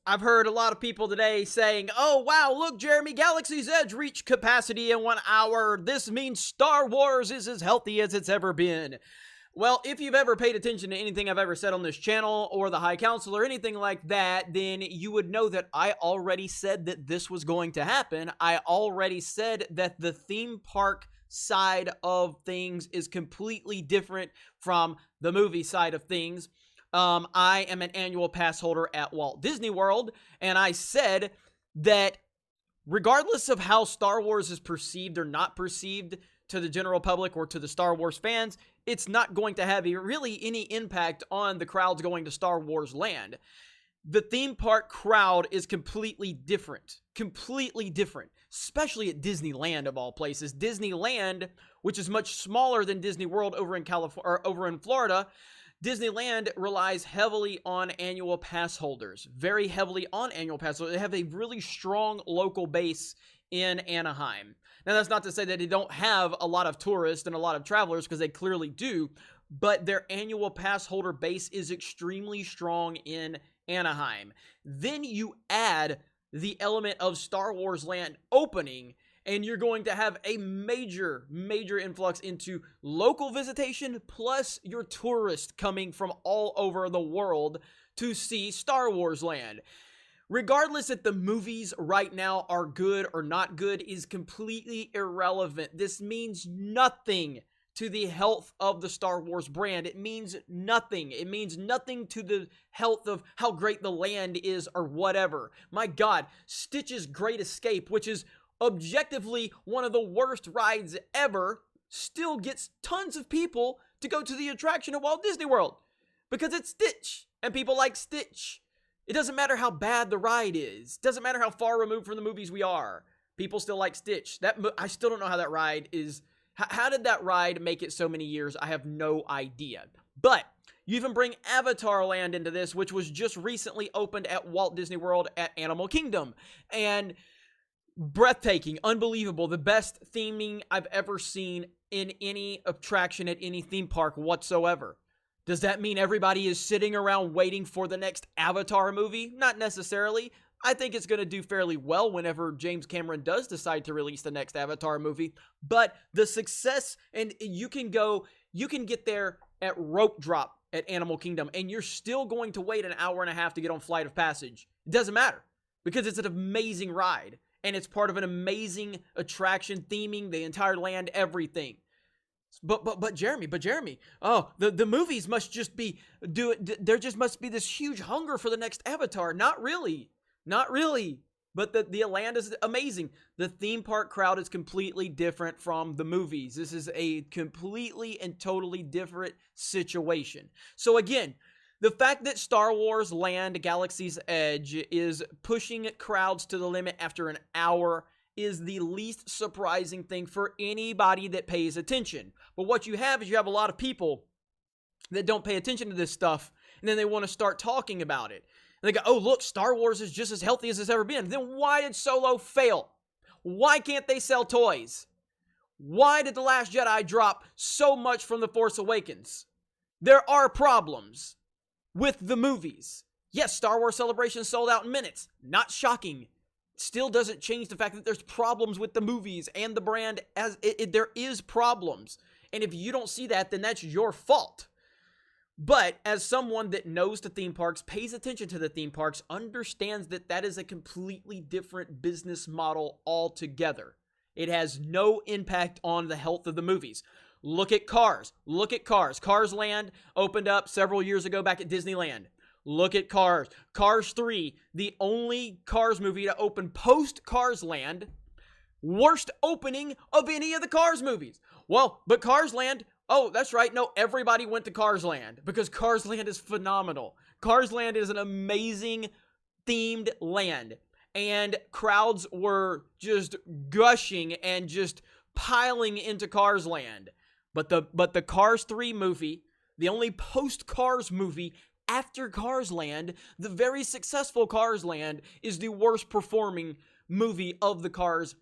I've heard a lot of people today saying, oh, wow, look, Jeremy, Galaxy's Edge reached capacity in 1 hour. This means Star Wars is as healthy as it's ever been. Well, if you've ever paid attention to anything I've ever said on this channel or the High Council or anything like that, then you would know that I already said that this was going to happen. I already said that the theme park side of things is completely different from the movie side of things. I am an annual pass holder at Walt Disney World, and I said that regardless of how Star Wars is perceived or not perceived to the general public or to the Star Wars fans, it's not going to have really any impact on the crowds going to Star Wars Land. The theme park crowd is completely different, especially at Disneyland of all places. Disneyland, which is much smaller than Disney World over in California or over in Florida, Disneyland relies heavily on annual pass holders, very heavily on annual pass holders. They have a really strong local base in Anaheim. Now, that's not to say that they don't have a lot of tourists and a lot of travelers, because they clearly do, but their annual pass holder base is extremely strong in Anaheim. Then you add the element of Star Wars Land opening, and you're going to have a major influx into local visitation, plus your tourists coming from all over the world to see Star Wars Land. Regardless if the movies right now are good or not good is completely irrelevant. This means nothing to the health of the Star Wars brand. It means nothing. It means nothing to the health of how great the land is or whatever. My God, Stitch's Great Escape, which is objectively one of the worst rides ever, still gets tons of people to go to the attraction at Walt Disney World because it's Stitch and people like Stitch. It doesn't matter how bad the ride is. It doesn't matter how far removed from the movies we are. People still like Stitch. I still don't know how that ride is. How did that ride make it so many years? I have no idea. But you even bring Avatar Land into this, which was just recently opened at Walt Disney World at Animal Kingdom. And breathtaking, unbelievable, the best theming I've ever seen in any attraction at any theme park whatsoever. Does that mean everybody is sitting around waiting for the next Avatar movie? Not necessarily. I think it's going to do fairly well whenever James Cameron does decide to release the next Avatar movie. But the success, and you can get there at rope drop at Animal Kingdom, and you're still going to wait an hour and a half to get on Flight of Passage. It doesn't matter, because it's an amazing ride, and it's part of an amazing attraction, theming the entire land, everything. But Jeremy, oh, the movies must just be, there just must be this huge hunger for the next Avatar. Not really. But the land is amazing. The theme park crowd is completely different from the movies. This is a completely and totally different situation. So again, the fact that Star Wars Land Galaxy's Edge is pushing crowds to the limit after an hour is the least surprising thing for anybody that pays attention. But what you have is you have a lot of people that don't pay attention to this stuff, and then they want to start talking about it. And they go, oh, look, Star Wars is just as healthy as it's ever been. Then why did Solo fail? Why can't they sell toys? Why did The Last Jedi drop so much from The Force Awakens? There are problems with the movies. Yes, Star Wars Celebration sold out in minutes. Not shocking. Still doesn't change the fact that there's problems with the movies and the brand. There is problems. And if you don't see that, then that's your fault. But as someone that knows the theme parks, pays attention to the theme parks, understands that that is a completely different business model altogether. It has no impact on the health of the movies. Look at Cars. Cars Land opened up several years ago back at Disneyland. Look at Cars. Cars 3, the only Cars movie to open post-Cars Land. Worst opening of any of the Cars movies. Well, but Cars Land, oh, that's right. No, everybody went to Cars Land because Cars Land is phenomenal. Cars Land is an amazing themed land. And crowds were just gushing and just piling into Cars Land. But the Cars 3 movie, the only post-Cars movie after Cars Land, the very successful Cars Land, is the worst performing movie of the Cars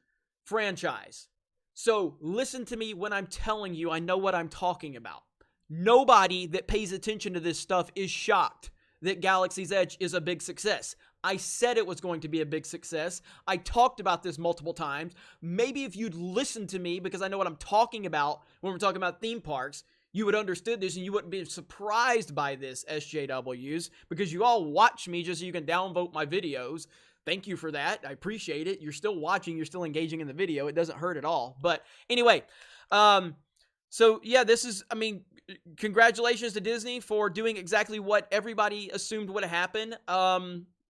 franchise. So listen to me when I'm telling you I know what I'm talking about. Nobody that pays attention to this stuff is shocked that Galaxy's Edge is a big success. I said it was going to be a big success. I talked about this multiple times. Maybe if you'd listened to me, because I know what I'm talking about when we're talking about theme parks, you would understood this and you wouldn't be surprised by this, SJWs, because you all watch me just so you can downvote my videos. Thank you for that. I appreciate it. You're still watching. You're still engaging in the video. It doesn't hurt at all. But anyway, so yeah, this is, I mean, congratulations to Disney for doing exactly what everybody assumed would happen.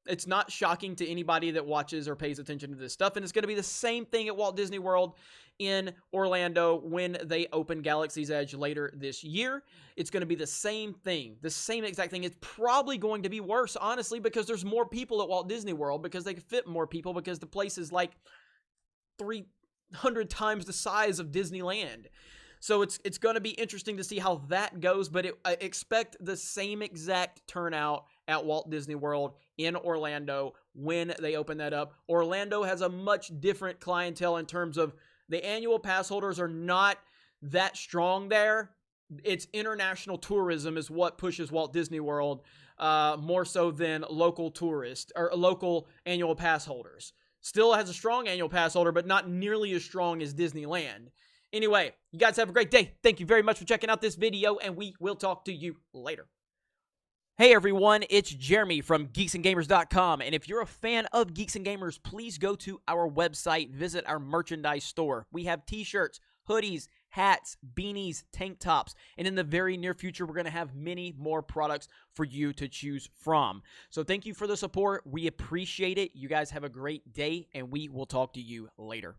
It's not shocking to anybody that watches or pays attention to this stuff. And it's going to be the same thing at Walt Disney World in Orlando when they open Galaxy's Edge later this year. It's going to be the same thing, the same exact thing. It's probably going to be worse, honestly, because there's more people at Walt Disney World, because they can fit more people, because the place is like 300 times the size of Disneyland. So it's going to be interesting to see how that goes, but I expect the same exact turnout at Walt Disney World in Orlando when they open that up. Orlando has a much different clientele in terms of the annual pass holders are not that strong there. It's international tourism is what pushes Walt Disney World more so than local tourists or local annual pass holders. Still has a strong annual pass holder, but not nearly as strong as Disneyland. Anyway, you guys have a great day. Thank you very much for checking out this video, and we will talk to you later. Hey everyone, it's Jeremy from geeksandgamers.com, and if you're a fan of Geeks and Gamers, please go to our website, visit our merchandise store. We have t-shirts, hoodies, hats, beanies, tank tops, and in the very near future, we're going to have many more products for you to choose from. So thank you for the support. We appreciate it. You guys have a great day, and we will talk to you later.